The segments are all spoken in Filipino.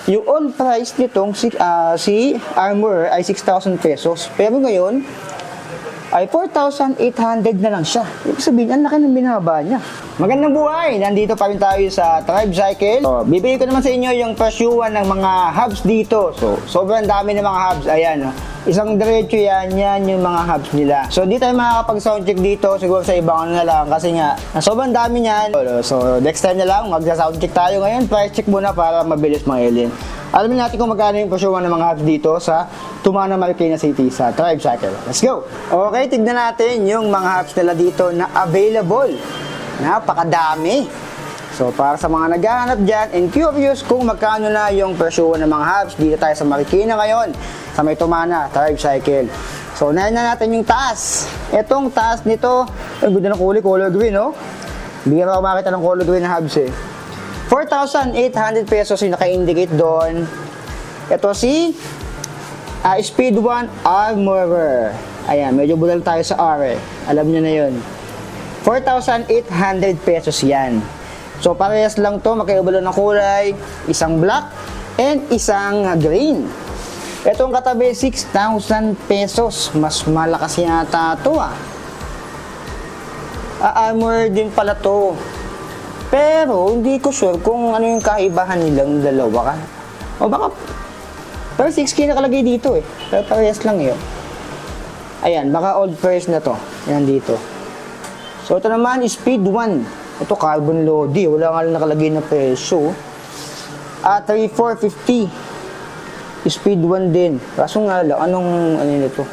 yung on price nitong si Armor ay 6,000 pesos. Pero ngayon, ay 4,800 na lang siya. Ibig sabihin, ang laki ng binaba niya. Magandang buhay! Nandito pa rin tayo sa Tribe Cycle. So, bibigay ko naman sa inyo yung presyuhan ng mga hubs dito. So, sobrang dami ng mga hubs. Ayan, isang diretso yan yung mga hubs nila. So, di tayo makakapag-soundcheck dito. Siguro sa ibang ano na lang. Kasi nga, sobrang dami niyan. So, next time na lang, magsa-soundcheck tayo ngayon. Price check muna para mabilis mga alien. Alamin natin kung magkano yung presyuhan ng mga hubs dito sa Tumana, Marikina City sa Tribe Cycle. Let's go! Okay, tignan natin yung mga hubs nila dito na available. Napakadami. So, para sa mga naghahanap dyan and curious kung magkano na yung presyuhan ng mga hubs, dito tayo sa Marikina ngayon, sa may Tumana, Tribe Cycle. So, unahin na natin yung taas. Etong taas nito, ang ganda ng kulay, color green, no? Hindi ka makakita ng color green na hubs, eh. 4,800 pesos yung naka-indicate doon. Ito si Speed 1 Armorer. Ayan, medyo budal tayo sa R, eh. Alam nyo na yun. 4,800 pesos yan. So, parehas lang to, magkaiba lang ng kulay. Isang black and isang green. Itong katabi, 6,000 pesos. Mas malakas yata to, ah. Armor din pala to. Pero, hindi ko sure kung ano yung kaibahan nilang dalawa ka. O baka, pero 6K nakalagay dito, eh. Pero parehas lang yun. Ayan, baka old price na to. Yan dito. So, ito naman, Speed 1. Ito, carbon lodi. Wala nga lang nakalagay na presyo. 3,450. Speed 1 din. Kaso nga lang, ano nito?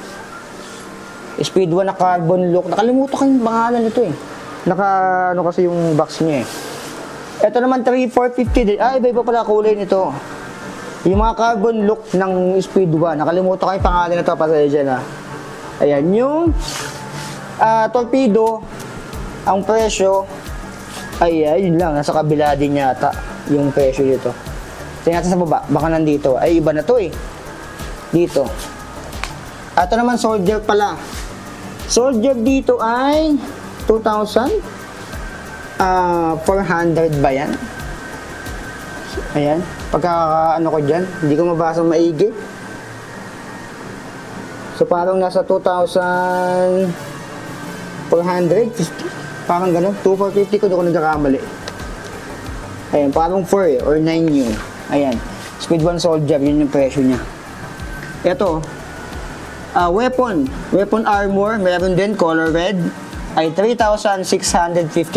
Speed 1 na carbon look. Nakalimutan ko yung pangalan nito, eh. Ano kasi yung box niya, eh. Ito naman, 3,450 din. Iba-iba pala kulay nito. Yung mga carbon look ng Speed 1. Nakalimutan ko yung pangalan nito. Pasaya dyan, ah. Ayan, yung torpedo. Ang presyo ay yun lang, nasa kabila din yata yung presyo dito. Tingnan natin sa baba, baka nandito. Ay, iba na to, eh. Dito. Ito naman, soldier pala. Soldier dito ay 2,400 ba yan? Ayan. Pagka ano ko dyan, hindi ko mabasa maigi. So, parang nasa 2,450. Parang gano'n, 2,450 ko doon ko nagkakamali. Ayan, parang 4 or 9 yun. Ayan, Speed 1 Soldier, yun yung presyo niya. Ito, weapon armor, meron din, color red, ay 3,650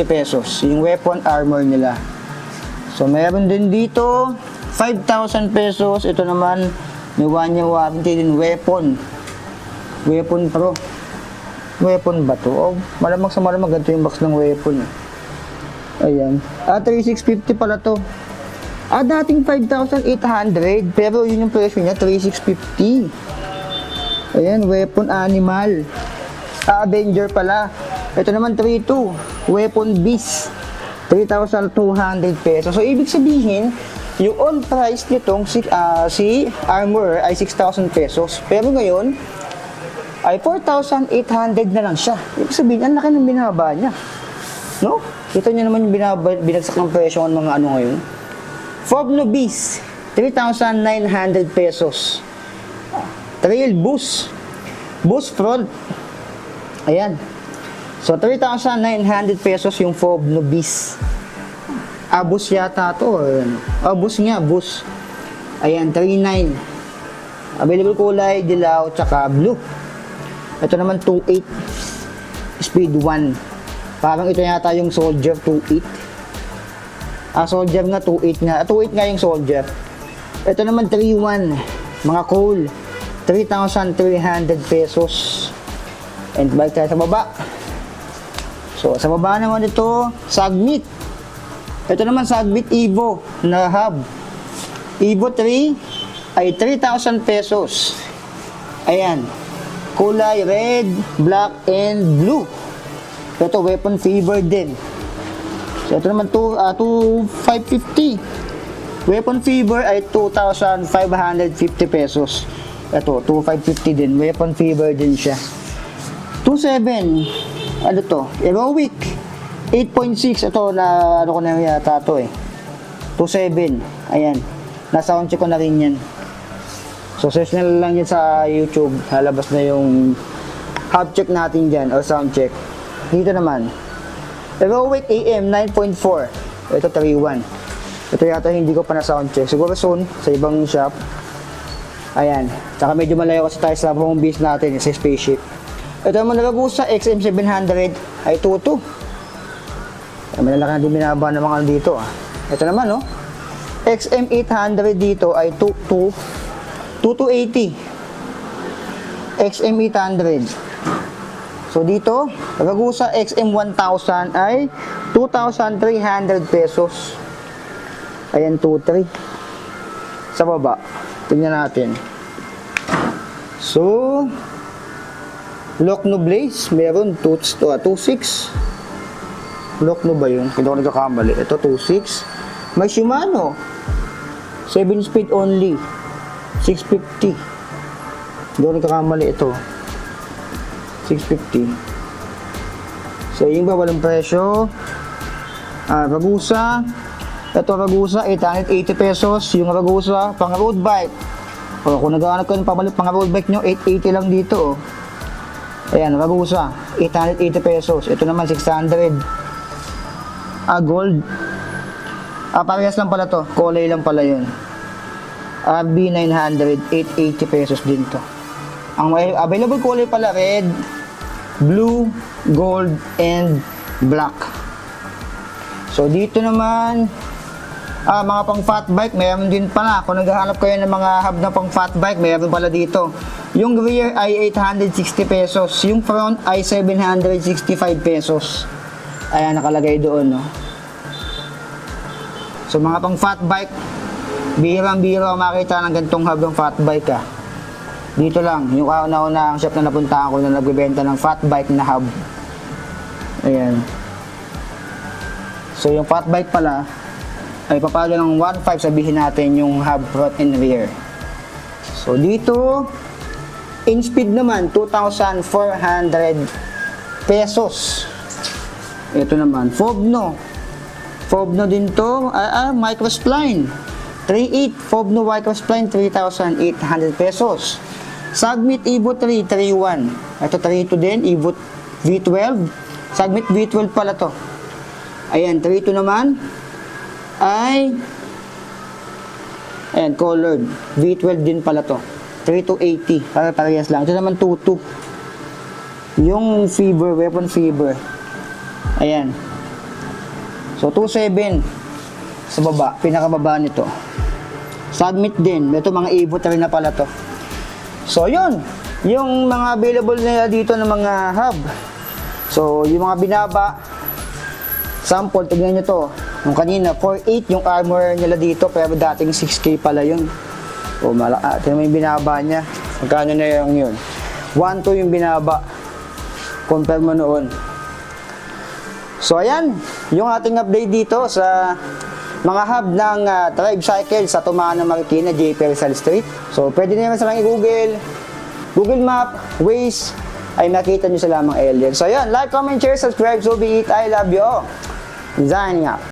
pesos. Yung weapon armor nila. So, meron din dito, 5,000 pesos. Ito naman, may 1 year warranty din, weapon pro. Weapon ba to? Oh, malamang sa malamang ganito yung box ng weapon. Ayan. 3,650 pala to. Dating 5,800. Pero yun yung presyo niya, 3,650. Ayan, weapon animal. Avenger pala. Ito naman 3,200. Weapon beast. 3,200 pesos. So, ibig sabihin, yung on price nitong si Armor ay 6,000 pesos. Pero ngayon, ay 4,800 na lang siya. Ibig sabihin, ang laki ng binaba niya. No? Ito niya naman yung binagsak ng presyo ng mga ano ngayon. Foblo Beast, 3,900 pesos. Trail Boost. Boost front. Ayan. So, 3,900 pesos yung Foblo Beast. Boost yata to. Boost nga, Boost. Ayan, 3,900. Available kulay, dilaw, tsaka blue. Ito naman 2.8 Speed 1. Parang ito yata yung Soldier 2.8. Soldier nga 2.8 nga. 2.8 nga yung Soldier. Ito naman 3.1. Mga coal. 3,300 pesos. And balik tayo sa baba. So, sa baba naman ito, Sagmit. Ito naman Sagmit Evo na hub. Evo 3 ay 3,000 pesos. Ayan. Kulay red, black, and blue. Ito, weapon fever din. So, ito naman 2,550. Weapon fever ay 2,550 pesos. Ito, 2,550 din. Weapon fever din siya. 2,700. Ano to? Heroic. 8.6. Ito, na ano ko na yata to, eh. 2,700. Ayan. Na-sound check ko na rin yan. So, search na lang yan sa YouTube. Halabas na yung hub check natin dyan, or sound check. Dito naman, Heroic AM 9.4. Ito 3.1. Ito yata hindi ko pa na sound check. Siguro soon, sa ibang shop. Ayan. Tsaka medyo malayo kasi tayo sa home base natin, sa spaceship. Ito naman Ragusa XM700 ay 2.2. Malalaki na din binaba ng mga dito. Ito naman, no? XM800 dito ay 2280. XM800. So dito, Ragusa XM1000 ay 2,300 pesos. Ayan, 2.3. Sa baba, tingnan natin. So, Lokno Blaze, meron 2.6. Lokno ba yun? Hindi ako nagkakamali. Ito, 2.6. May Shimano, 7 speed only, 650. Hindi ako nagkakamali ito. 650. So, yung ba walang presyo? Ragusa. Ito Ragusa, 880 pesos. Yung Ragusa, pang road bike. O, kung naghahanap ko ng pang road bike nyo, 880 lang dito. Ayan, Ragusa, 880 pesos. Ito naman, 600. Gold. Parehas lang pala to. Kulay lang pala yun. RB900, 880 pesos din to. Ang available kulay pala, red, blue, gold, and black. So, dito naman, mga pang fat bike, mayroon din pala. Kung naghahanap kayo ng mga hub na pang fat bike, mayroon pala dito. Yung rear ay 860 pesos. Yung front ay 765 pesos. Ayan, nakalagay doon, no? So, mga pang fat bike, bihirang-bihira makita ng gantong hub ng fat bike, Dito lang, yung kauna-una ang shop na napuntahan ko na nagbebenta ng fat bike na hub. Ayan. So, yung fat bike pala, ay papalo ng 1.5 sabihin natin yung hub front and rear. So dito, in speed naman 2,400 pesos. Ito naman, Fobno. Fobno din to, Microspline. 3.8, Fobno Microspline 3,800 pesos. Sagmit Evo 3, 3.1. Ito 3.2 din, Evo V12. Sagmit V12 pala to. Ayan, 3.2 naman. Ayan, colored. V12 din pala to. 3280. Parehas lang. Ito naman 22. Yung Fever, Weapon Fever. Ayan. So, 27. Sa baba. Pinakababa nito. Submit din. Ito mga Evo 3 na pala to. So, yun. Yung mga available nila dito ng mga hub. So, yung mga binaba. Sample, tignan nyo to. Yung kanina, 4.8 yung armor nila dito, pero dating 6K pala yun. O, tignan mo yung binaba niya. Magkano na yun? 1.2 yung binaba. Compare mo noon. So, ayan. Yung ating update dito sa mga hub ng tricycle sa Tumana, Marikina, JP Rizal Street. So, pwede naman silang i-google. Google Map, Waze, ay makita nyo sa lamang alien. So, ayan. Like, comment, share, subscribe. So be it. I love you all. Signing out.